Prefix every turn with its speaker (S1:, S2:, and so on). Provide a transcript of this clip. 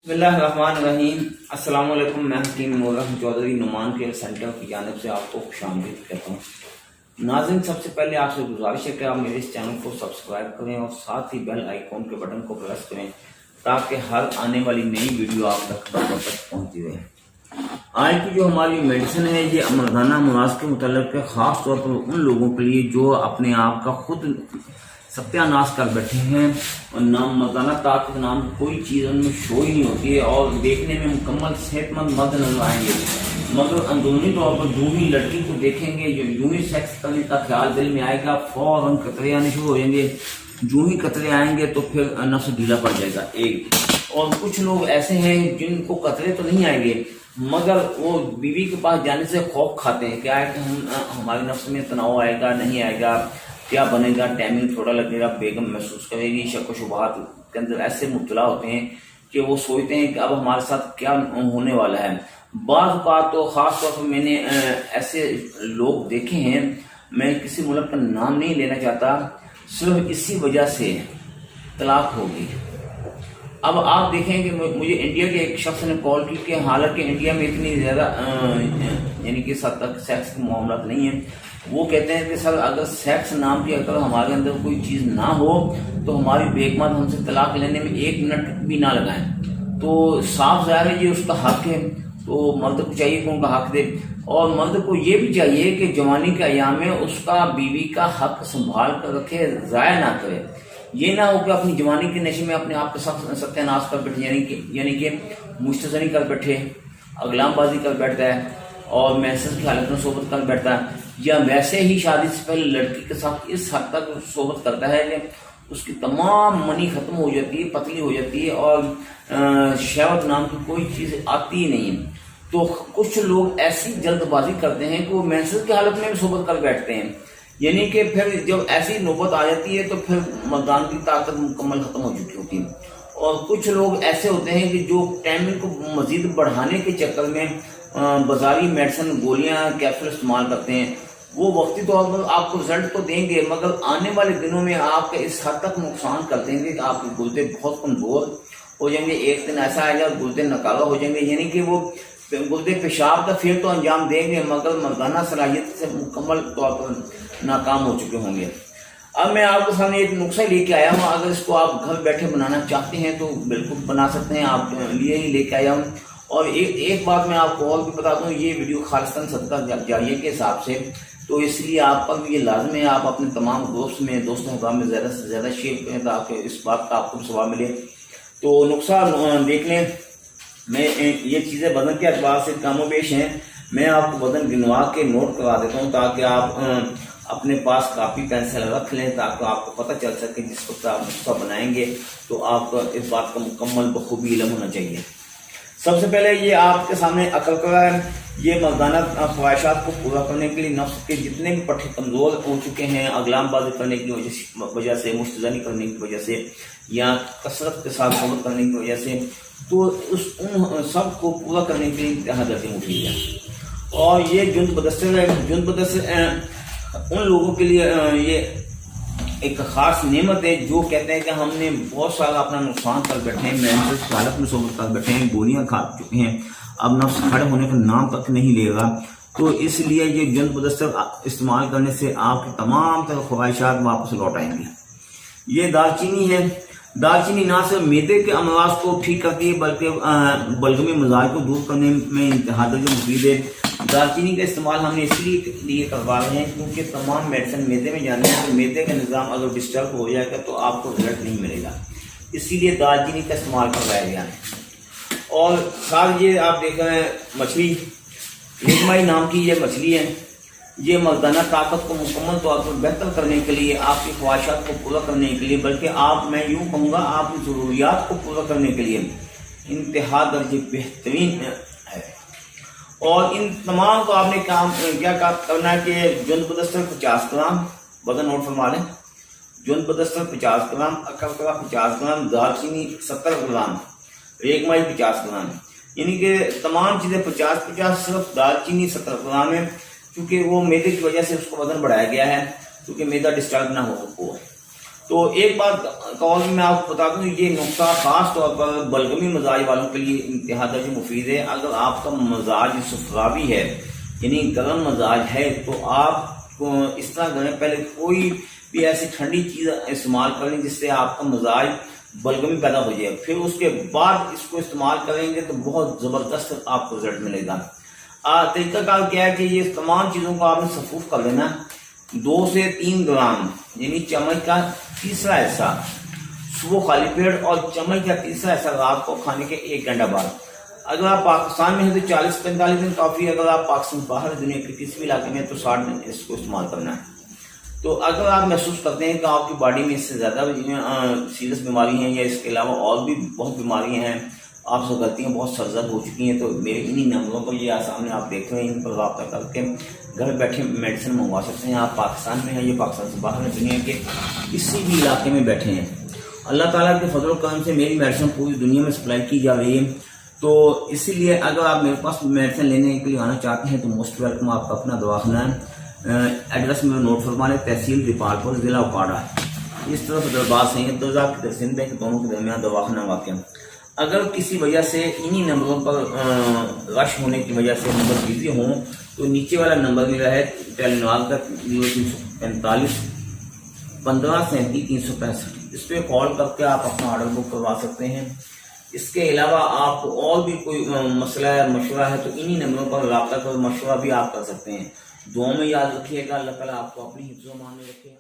S1: बिस्मिल्लाहिर्रहमानिर्रहीम। अस्सलाम वालेकुम। मैं हकीम चौधरी नुमान के सेंटर की जानिब से आपको खुशामदीद कहता हूँ। नाज़रीन, सबसे पहले आपसे गुजारिश है कि आप मेरे इस चैनल को सब्सक्राइब करें और साथ ही बेल आइकॉन के बटन को प्रेस करें ताकि हर आने वाली नई वीडियो आप तक पहुँचती रहे। आज की जो हमारी मेडिसिन है ये मर्दाना मुनास के मुतल्लिक़ है, ख़ास तौर पर उन लोगों के लिए जो अपने आप का खुद सत्यानाश कर बैठे हैं और नाम मर्दाना ताकत नाम कोई चीज़ उनमें शो ही नहीं होती है और देखने में मुकम्मल सेहतमंद मर्द नजर आएंगे, मगर अंदरूनी तौर पर यूं ही लड़की को देखेंगे, जो यूं ही सेक्स करने का ख्याल दिल में आएगा, फौरन कतरे आने शुरू हो जाएंगे। यूं ही कतरे आएंगे तो फिर नफ्स ढीला पड़ जाएगा एक। और कुछ लोग ऐसे हैं जिनको कतरे तो नहीं आएंगे मगर वो बीवी के पास जाने से खौफ खाते हैं, क्या है कि हमारे नफ्स में तनाव आएगा नहीं आएगा, क्या बनेगा, टाइमिंग थोड़ा लगेगा, बेगम महसूस करेगी, शक व शुबहात के अंदर ऐसे मुब्तला होते हैं कि वो सोचते हैं कि अब हमारे साथ क्या होने वाला है। बाज़ बात तो ख़ास तौर पर मैंने ऐसे लोग देखे हैं, मैं किसी मुल्क का नाम नहीं लेना चाहता, सिर्फ इसी वजह से तलाक हो गई। अब आप देखें कि मुझे इंडिया के एक शख्स ने कॉल की कि हालांकि इंडिया में इतनी ज़्यादा यानी कि सद तक सेक्स के मामला नहीं है, वो कहते हैं कि सर अगर सेक्स नाम की अगर हमारे अंदर कोई चीज़ ना हो तो हमारी बेगमत हमसे तलाक लेने में 1 मिनट भी ना लगाएं। तो साफ ज़ाहिर है ये उसका हक है, तो मर्द को चाहिए कि उनका हक दे, और मर्द को ये भी चाहिए कि जवानी के अयाम में उसका बीवी का हक संभाल कर रखे, ज़ाया ना करे। ये ना हो कि अपनी जवानी के नशे में अपने आप के साथ सत्यानाश कर बैठे, यानी कि मुस्तज़नी कर बैठे, अगलामबाजी कर बैठता है और मैसेज की हालत में सोबत कर बैठता है, या वैसे ही शादी से पहले लड़की के साथ इस हद तक सोबत करता है कि उसकी तमाम मनी खत्म हो जाती है, पतली हो जाती है और शहवत नाम की कोई चीज़ आती ही नहीं है। तो कुछ लोग ऐसी जल्दबाजी करते हैं कि वो मैसेज की हालत में भी सोबत कर बैठते हैं, यानी कि फिर जब ऐसी नौबत आ जाती है तो फिर मर्दान की ताकत मुकम्मल खत्म हो चुकी होती है। और कुछ लोग ऐसे होते हैं कि जो टाइमिंग को मजीद बढ़ाने के चक्कर में बाजारी मेडिसिन, गोलियां, कैप्सूल इस्तेमाल करते हैं। वो वक्ती तौर पर आपको रिजल्ट तो देंगे मगर आने वाले दिनों में आपका इस हद तक नुकसान कर देंगे कि आपके गुर्दे बहुत कमजोर हो जाएंगे। एक दिन ऐसा आएगा गुर्दे नकारा हो जाएंगे, यानी कि वो गुर्दे पेशाब का फिर तो अंजाम देंगे मगर मर्दाना सलाहियत से मुकम्मल तौर पर नाकाम हो चुके होंगे। अब मैं आपके सामने एक नुस्खा लेके आया हूँ, अगर इसको आप घर बैठे बनाना चाहते हैं तो बिल्कुल बना सकते हैं, आप लिए ही लेके आया हूँ। और एक बात मैं आपको और भी बता दूँ, ये वीडियो खालिस्तान सदका जारिया के हिसाब से, तो इसलिए आप पर ये लाजमी है आप अपने तमाम दोस्त अहबाब में ज़्यादा से ज़्यादा शेयर करें ताकि इस बात का आपको सवाब मिले। तो नुस्खा देख लें, मैं ये चीज़ें वजन के अतबार से कमोबेश हैं, मैं आपको वजन गिनवा के नोट करा देता हूँ ताकि आप अपने पास कापी पेंसिल रख लें ताकि आपको पता चल सके जिस वक्त आप नुस्खा बनाएंगे तो आपको इस बात का मुकम्मल बखूबी इल्म होना चाहिए। सबसे पहले ये आपके सामने अकल का है, ये मर्दाना ख्वाहिशात को पूरा करने के लिए नफ्स के जितने भी पट्टे कमज़ोर हो चुके हैं, अगलामबाजी करने की वजह से, मुस्तज़नी करने की वजह से या कसरत के साथ सोबत करने की वजह से, तो उन सब को पूरा करने के लिए इंतहा दर्जें उठी है। और ये जुन्द बदस्तर उन लोगों के लिए ये एक खास नेमत है जो कहते हैं कि हमने बहुत सारा अपना नुकसान कर बैठे हैं, मैंने हालत में सोबत कर बैठे हैं, गोलियां खा चुके हैं, अब नफ्स खड़े होने का नाम तक नहीं लेगा। तो इसलिए ये जुन्द बदस्तर इस्तेमाल करने से आपकी तमाम तरह ख्वाहिशात वापस लौट आएंगी। ये दालचीनी है, दालचीनी ना सिर्फ मैदे के अमराज को ठीक करती है बल्कि बलगमी मजाज को दूर करने में इंतहा दर्जे मुफीद है। दालचीनी का इस्तेमाल हमने इसलिए करवा रहे हैं क्योंकि तमाम मेडिसिन मैदे में जाने हैं, तो मैदे का निज़ाम अगर डिस्टर्ब हो जाएगा तो आपको रिजल्ट नहीं मिलेगा, इसीलिए दालचीनी का इस्तेमाल करवाया गया है। और साथ ये आप देख रहे हैं मछली, निगमाई नाम की ये मछली है, ये मर्दाना ताकत को मुकम्मल तौर पर बेहतर करने के लिए, आपकी ख्वाहिशात को पूरा करने के लिए, बल्कि मैं यूँ कहूँगा आपकी ज़रूरियात को पूरा करने के लिए इंतहा दर्जे बेहतरीन है। और इन तमाम को आपने क्या करना है कि जुन्द बदस्तर 50 ग्राम, वजन नोट फरमा लें, जुन्द बदस्तर 50 ग्राम, अकलकरा 50 ग्राम, दालचीनी 70 ग्राम, रेगमाई 50 ग्राम, यानी कि तमाम चीज़ें 50-50, सिर्फ दालचीनी 70 ग्राम है क्योंकि वो मैदे की वजह से उसको वजन बढ़ाया गया है क्योंकि मैदा डिस्टर्ब ना हो। تو ایک بات قول میں آپ کو بتا دوں، یہ نسخہ خاص طور پر بلغمی مزاج والوں کے لیے انتہا درجہ مفید ہے۔ اگر آپ کا مزاج صفراوی ہے یعنی گرم مزاج ہے تو آپ کو اس طرح کریں، پہلے کوئی بھی ایسی ٹھنڈی چیز استعمال کریں جس سے آپ کا مزاج بلغمی پیدا ہو جائے، پھر اس کے بعد اس کو استعمال کریں گے تو بہت زبردست آپ کو رزلٹ ملے گا۔ طریقہ کار کیا ہے کہ یہ تمام چیزوں کو آپ نے سفوف کر لینا، 2 سے 3 گرام یعنی چمچ کا تیسرا حصہ صبح خالی پیٹ اور چمچ کا تیسرا حصہ رات کو کھانے کے 1 گھنٹہ بعد۔ اگر آپ پاکستان میں ہیں تو 40-45 دن کافی، اگر آپ پاکستان باہر دنیا کے کسی بھی علاقے میں تو 60 دن اس کو استعمال کرنا ہے۔ تو اگر آپ محسوس کرتے ہیں کہ آپ کی باڈی میں اس سے زیادہ سیریس بیماری ہیں یا اس کے علاوہ اور بھی بہت بیماریاں ہیں، آپ سے غلطیاں بہت سرزد ہو چکی ہیں، تو میرے انہی نمبروں پر یہ سامنے آپ دیکھ رہے ہیں، ان پر رابطہ کر کے گھر بیٹھے میڈیسن منگوا سکتے ہیں۔ آپ پاکستان میں ہیں یا پاکستان سے باہر دنیا کے کسی بھی علاقے میں بیٹھے ہیں، اللہ تعالیٰ کے فضل و کرم سے میری میڈیسن پوری دنیا میں سپلائی کی جا رہی ہے۔ تو اسی لیے اگر آپ میرے پاس میڈیسن لینے کے لیے آنا چاہتے ہیں تو موسٹ ویلکم۔ آپ کا اپنا دواخانہ ہے، ایڈریس میں نوٹ فرما لیں، تحصیل دیپال پور، ضلع اکاڑا، اس طرف دربار سید درزا کی سندھ ہے، دونوں کے درمیان دواخانہ واقع۔ اگر کسی وجہ سے انہی نمبروں پر رش ہونے کی وجہ سے نمبر بزی ہوں تو نیچے والا نمبر ملا ہے ٹیلی نواز کا 0345 1537 365، اس پہ کال کر کے آپ اپنا آرڈر بک کروا سکتے ہیں۔ اس کے علاوہ آپ کو اور بھی کوئی مسئلہ ہے، مشورہ ہے تو انہی نمبروں پر رابطہ کر مشورہ بھی آپ کر سکتے ہیں۔ دعاؤں میں یاد رکھیے گا، اللہ تعالیٰ آپ کو اپنی حفظ و امان میں رکھے۔